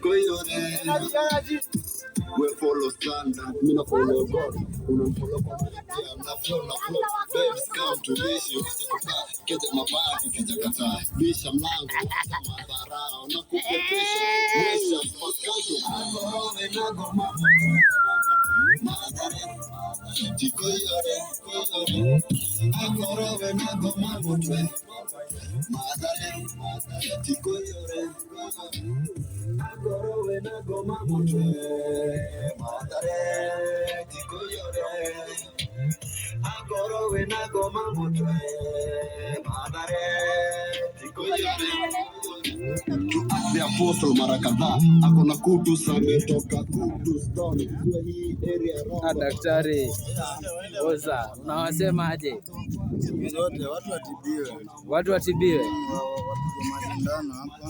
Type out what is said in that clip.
We follow standard, me no follow God. Unamfollow kwa mwenye na flow. Babes come to this, you want to kukaa. Keja mabaki, keja kataa. Bisha mlango, wacha madharau. Na kukepesha, wesha mpakato. Agorowe na goma. Madare, tikoyore. Agorowe na goma mutwe. Madare, tikoyore. Agorowe na goma mutwe. Madare, tikoyore. Agorowe na goma mutwe. Madare, tikoyore. The apostle mara kadhaa akona Kudus, ametoka Kudus town kwa hii area roho. Daktari Oza, unawasemaje? Zote watu watibiwe. Watu watibiwe. Watu mashindano hapa.